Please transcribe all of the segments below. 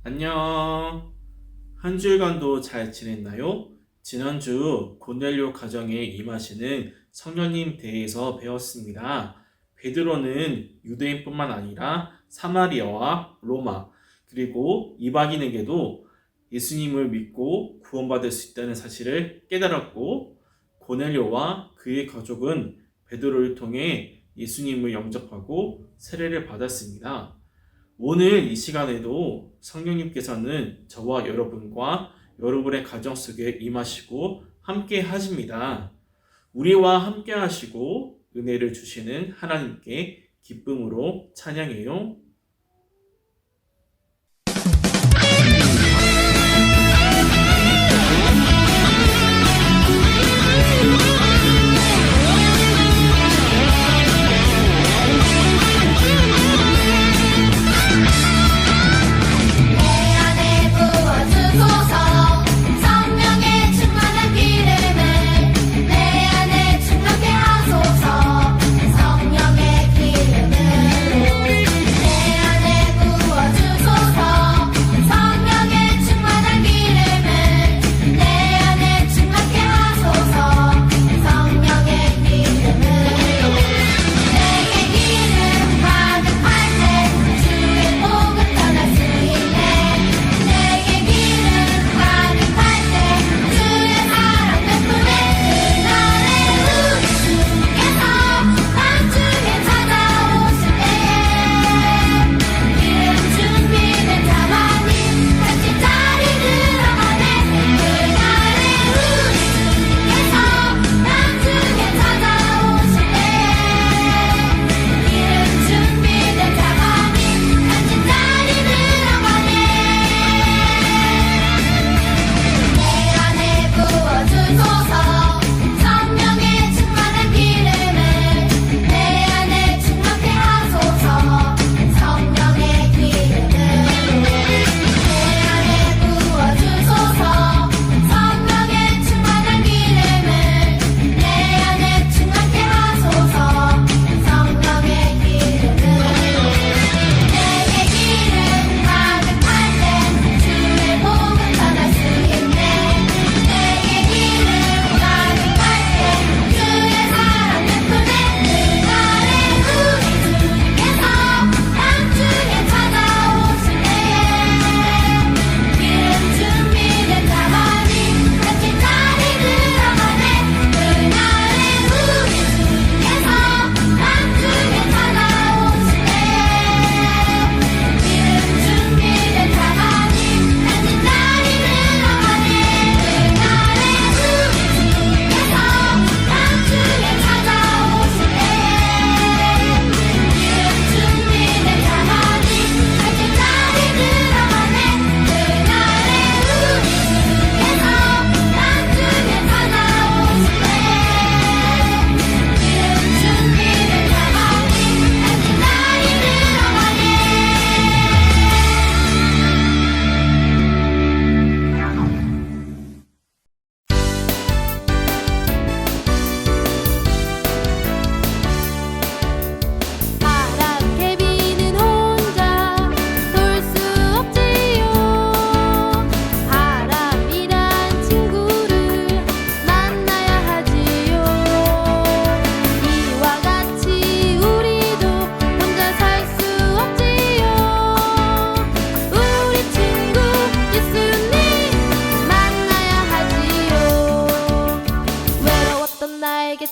안녕. 한 주일간도 잘 지냈나요? 지난주 고넬료 가정에 임하시는 성령님 대해서 배웠습니다. 베드로는 유대인뿐만 아니라 사마리아와 로마, 그리고 이방인에게도 예수님을 믿고 구원받을 수 있다는 사실을 깨달았고, 고넬료와 그의 가족은 베드로를 통해 예수님을 영접하고 세례를 받았습니다. 오늘 이 시간에도 성령님께서는 저와 여러분과 여러분의 가정 속에 임하시고 함께 하십니다. 우리와 함께 하시고 은혜를 주시는 하나님께 기쁨으로 찬양해요.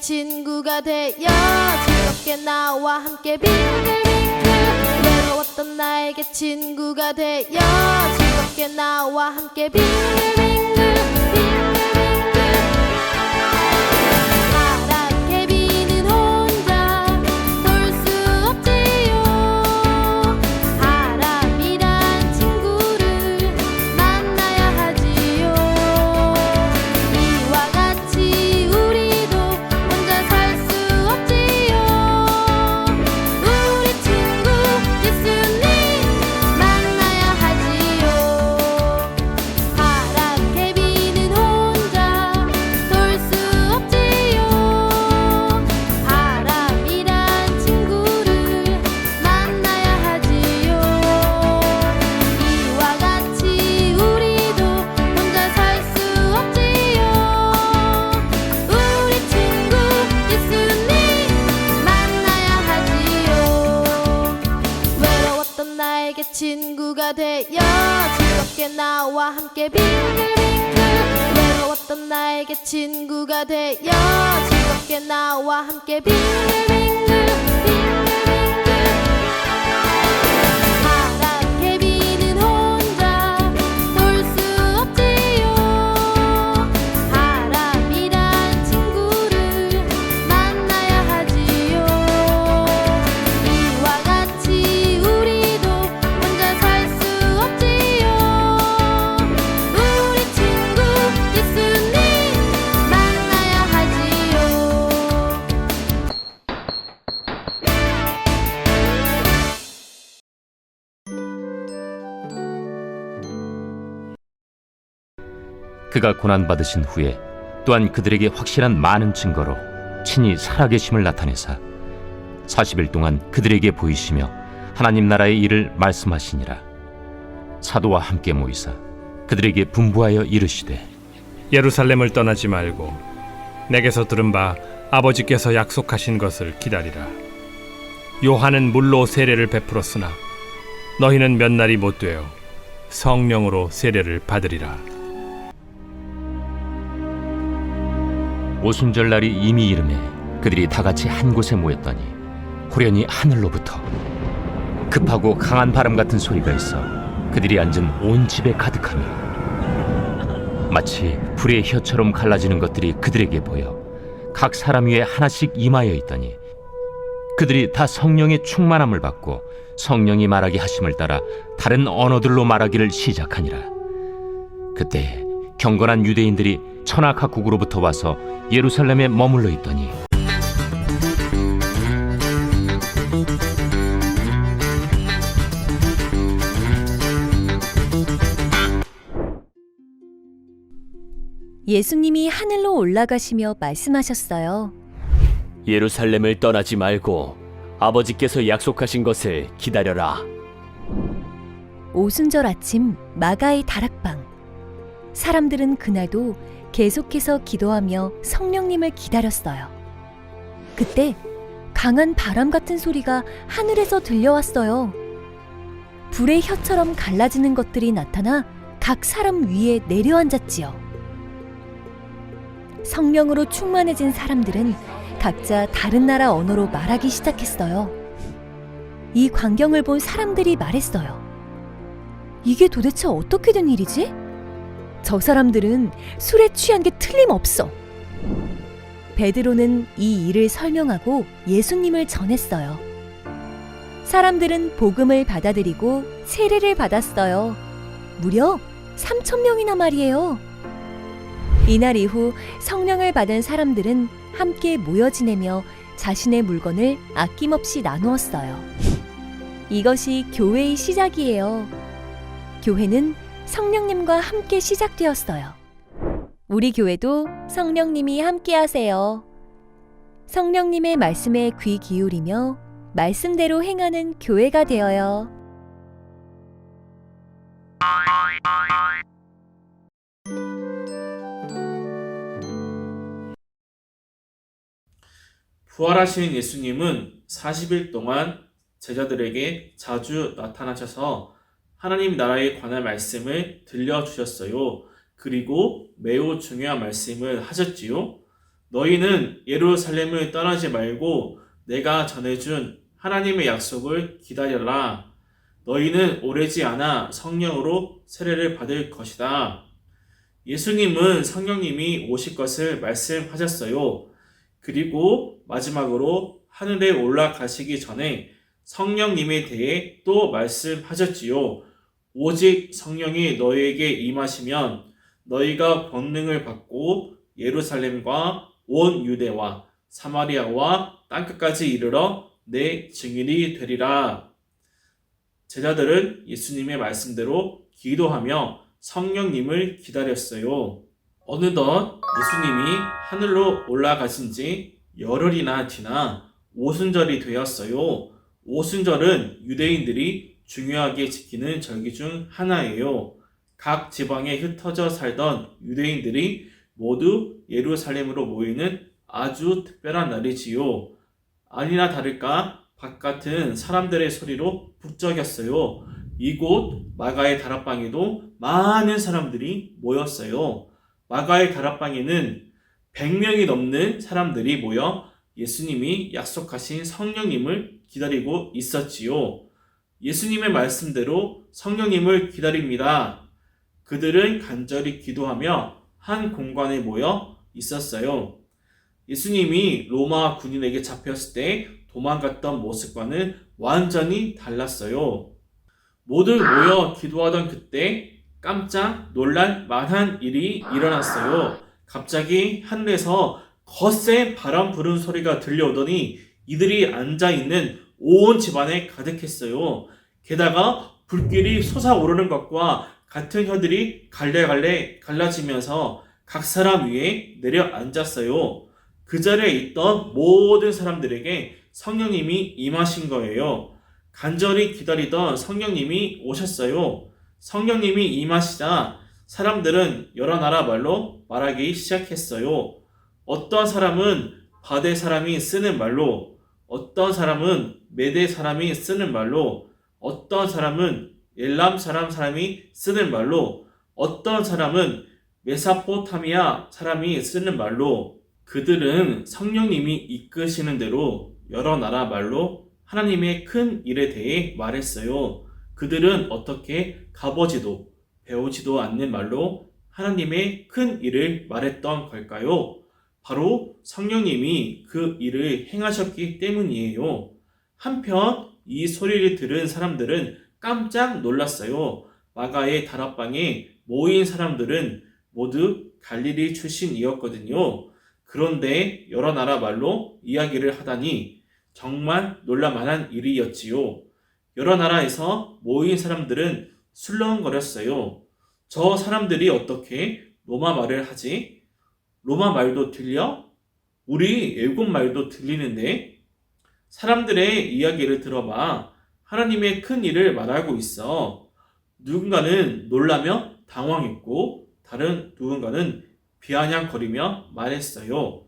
친구가 되어 즐겁게 나와 함께 빙글빙글 외로웠던 나에게 친구가 되어 즐겁게 나와 함께 빙글빙글 파란 개비는 혼자 돌 수 없지요. 바람이란 친구를 만나야 하지요. 이와 같이 우리도 혼자 살 수 없지요. 우리 친구 예수님 만나야 하지요. 파란 즐겁게 나와 함께 빙글빙글 외로웠던 나에게 친구가 되어 즐겁게 나와 함께 빙글빙글 바람개비는 혼자 놀 수 없지요. 바람이란 친구를 만나야 하지요. 이와 같이 우리도 혼자 살 수 없지요. 우리 친구 예수님 만나야 하지요. 그가 고난받으신 후에 또한 그들에게 확실한 많은 증거로 친히 살아계심을 나타내사 40일 동안 그들에게 보이시며 하나님 나라의 일을 말씀하시니라. 사도와 함께 모이사 그들에게 분부하여 이르시되 예루살렘을 떠나지 말고 내게서 들은 바 아버지께서 약속하신 것을 기다리라. 요한은 물로 세례를 베풀었으나 너희는 몇 날이 못 되어 성령으로 세례를 받으리라. 오순절 날이 이미 이르매 그들이 다 같이 한 곳에 모였더니 호련히 하늘로부터 급하고 강한 바람 같은 소리가 있어 그들이 앉은 온 집에 가득하며 마치 불의 혀처럼 갈라지는 것들이 그들에게 보여 각 사람 위에 하나씩 임하여 있더니 그들이 다 성령의 충만함을 받고 성령이 말하게 하심을 따라 다른 언어들로 말하기를 시작하니라. 그때 경건한 유대인들이 천하 각국으로부터 와서 예루살렘에 머물러 있더니 예수님이 하늘로 올라가시며 말씀하셨어요. 예루살렘을 떠나지 말고 아버지께서 약속하신 것을 기다려라. 오순절 아침 마가의 다락방. 사람들은 그날도 계속해서 기도하며 성령님을 기다렸어요. 그때 강한 바람 같은 소리가 하늘에서 들려왔어요. 불의 혀처럼 갈라지는 것들이 나타나 각 사람 위에 내려앉았지요. 성령으로 충만해진 사람들은 각자 다른 나라 언어로 말하기 시작했어요. 이 광경을 본 사람들이 말했어요. 이게 도대체 어떻게 된 일이지? 저 사람들은 술에 취한 게 틀림없어. 베드로는 이 일을 설명하고 예수님을 전했어요. 사람들은 복음을 받아들이고 세례를 받았어요. 무려 3,000명이나 말이에요. 이날 이후 성령을 받은 사람들은 함께 모여 지내며 자신의 물건을 아낌없이 나누었어요. 이것이 교회의 시작이에요. 교회는 성령님과 함께 시작되었어요. 우리 교회도 성령님이 함께 하세요. 성령님의 말씀에 귀 기울이며 말씀대로 행하는 교회가 되어요. 부활하신 예수님은 40일 동안 제자들에게 자주 나타나셔서 하나님 나라에 관한 말씀을 들려주셨어요. 그리고 매우 중요한 말씀을 하셨지요. 너희는 예루살렘을 떠나지 말고 내가 전해준 하나님의 약속을 기다려라. 너희는 오래지 않아 성령으로 세례를 받을 것이다. 예수님은 성령님이 오실 것을 말씀하셨어요. 그리고 마지막으로 하늘에 올라가시기 전에 성령님에 대해 또 말씀하셨지요. 오직 성령이 너희에게 임하시면 너희가 권능을 받고 예루살렘과 온 유대와 사마리아와 땅끝까지 이르러 내 증인이 되리라. 제자들은 예수님의 말씀대로 기도하며 성령님을 기다렸어요. 어느덧 예수님이 하늘로 올라가신 지 열흘이나 지나 오순절이 되었어요. 오순절은 유대인들이 중요하게 지키는 절기 중 하나예요. 각 지방에 흩어져 살던 유대인들이 모두 예루살렘으로 모이는 아주 특별한 날이지요. 아니나 다를까 바깥은 사람들의 소리로 북적였어요. 이곳 마가의 다락방에도 많은 사람들이 모였어요. 마가의 다락방에는 100명이 넘는 사람들이 모여 예수님이 약속하신 성령님을 기다리고 있었지요. 예수님의 말씀대로 성령님을 기다립니다. 그들은 간절히 기도하며 한 공간에 모여 있었어요. 예수님이 로마 군인에게 잡혔을 때 도망갔던 모습과는 완전히 달랐어요. 모두 모여 기도하던 그때 깜짝 놀랄 만한 일이 일어났어요. 갑자기 하늘에서 거센 바람 부는 소리가 들려오더니 이들이 앉아있는 온 집안에 가득했어요. 게다가 불길이 솟아오르는 것과 같은 혀들이 갈래갈래 갈라지면서 각 사람 위에 내려앉았어요. 그 자리에 있던 모든 사람들에게 성령님이 임하신 거예요. 간절히 기다리던 성령님이 오셨어요. 성령님이 임하시자 사람들은 여러 나라 말로 말하기 시작했어요. 어떤 사람은 바데 사람이 쓰는 말로, 어떤 사람은 메데 사람이 쓰는 말로, 어떤 사람은 엘람 사람이 쓰는 말로, 어떤 사람은 메사포타미아 사람이 쓰는 말로, 그들은 성령님이 이끄시는 대로 여러 나라 말로 하나님의 큰 일에 대해 말했어요. 그들은 어떻게 가보지도 배우지도 않는 말로 하나님의 큰 일을 말했던 걸까요? 바로 성령님이 그 일을 행하셨기 때문이에요. 한편 이 소리를 들은 사람들은 깜짝 놀랐어요. 마가의 다락방에 모인 사람들은 모두 갈릴리 출신이었거든요. 그런데 여러 나라 말로 이야기를 하다니 정말 놀랄만한 일이었지요. 여러 나라에서 모인 사람들은 술렁거렸어요. 저 사람들이 어떻게 로마 말을 하지? 로마 말도 들려? 우리 일곱 말도 들리는데? 사람들의 이야기를 들어봐. 하나님의 큰 일을 말하고 있어. 누군가는 놀라며 당황했고 다른 누군가는 비아냥거리며 말했어요.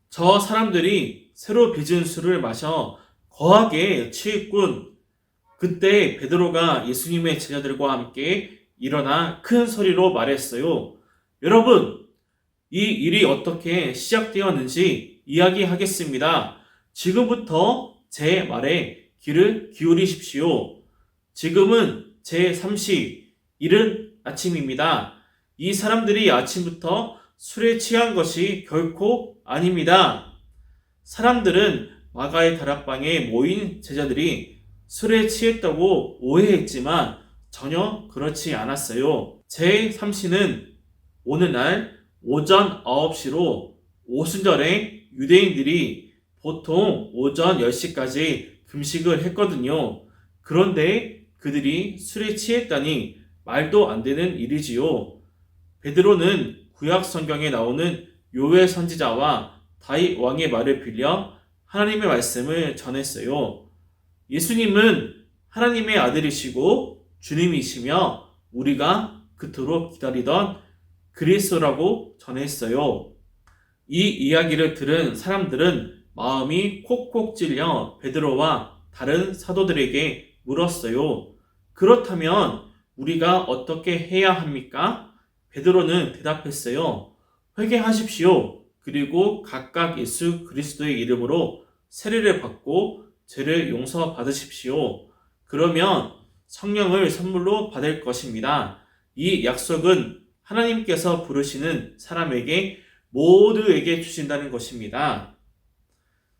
저 사람들이 새로 빚은 술을 마셔 거하게 취했군. 그때 베드로가 예수님의 제자들과 함께 일어나 큰 소리로 말했어요. 여러분, 이 일이 어떻게 시작되었는지 이야기하겠습니다. 지금부터 제 말에 귀를 기울이십시오. 지금은 제3시 이른 아침입니다. 이 사람들이 아침부터 술에 취한 것이 결코 아닙니다. 사람들은 마가의 다락방에 모인 제자들이 술에 취했다고 오해했지만 전혀 그렇지 않았어요. 제3시는 오늘날 오전 9시로 오순절에 유대인들이 보통 오전 10시까지 금식을 했거든요. 그런데 그들이 술에 취했다니 말도 안 되는 일이지요. 베드로는 구약 성경에 나오는 요엘 선지자와 다윗 왕의 말을 빌려 하나님의 말씀을 전했어요. 예수님은 하나님의 아들이시고 주님이시며 우리가 그토록 기다리던 그리스도라고 전했어요. 이 이야기를 들은 사람들은 마음이 콕콕 찔려 베드로와 다른 사도들에게 물었어요. 그렇다면 우리가 어떻게 해야 합니까? 베드로는 대답했어요. 회개하십시오. 그리고 각각 예수 그리스도의 이름으로 세례를 받고 죄를 용서받으십시오. 그러면 성령을 선물로 받을 것입니다. 이 약속은 하나님께서 부르시는 사람에게 모두에게 주신다는 것입니다.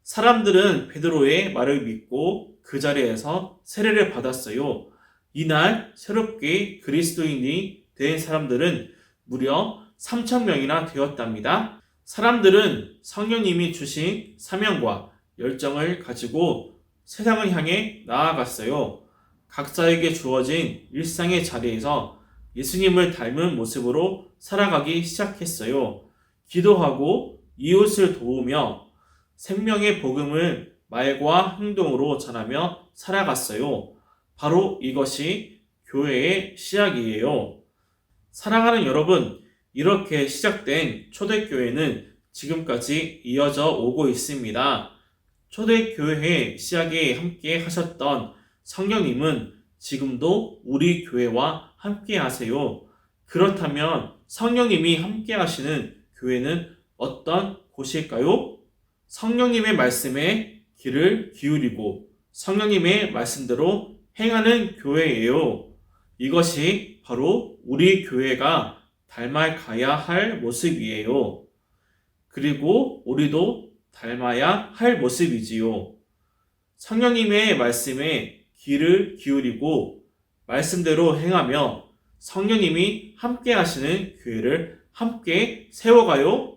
사람들은 베드로의 말을 믿고 그 자리에서 세례를 받았어요. 이날 새롭게 그리스도인이 된 사람들은 무려 3,000명이나 되었답니다. 사람들은 성령님이 주신 사명과 열정을 가지고 세상을 향해 나아갔어요. 각자에게 주어진 일상의 자리에서 예수님을 닮은 모습으로 살아가기 시작했어요. 기도하고 이웃을 도우며 생명의 복음을 말과 행동으로 전하며 살아갔어요. 바로 이것이 교회의 시작이에요. 사랑하는 여러분, 이렇게 시작된 초대교회는 지금까지 이어져 오고 있습니다. 초대교회의 시작에 함께 하셨던 성령님은 지금도 우리 교회와 함께 하세요. 그렇다면 성령님이 함께 하시는 교회는 어떤 곳일까요? 성령님의 말씀에 귀를 기울이고 성령님의 말씀대로 행하는 교회예요. 이것이 바로 우리 교회가 닮아가야 할 모습이에요. 그리고 우리도 닮아야 할 모습이지요. 성령님의 말씀에 귀를 기울이고 말씀대로 행하며 성령님이 함께 하시는 교회를 함께 세워가요.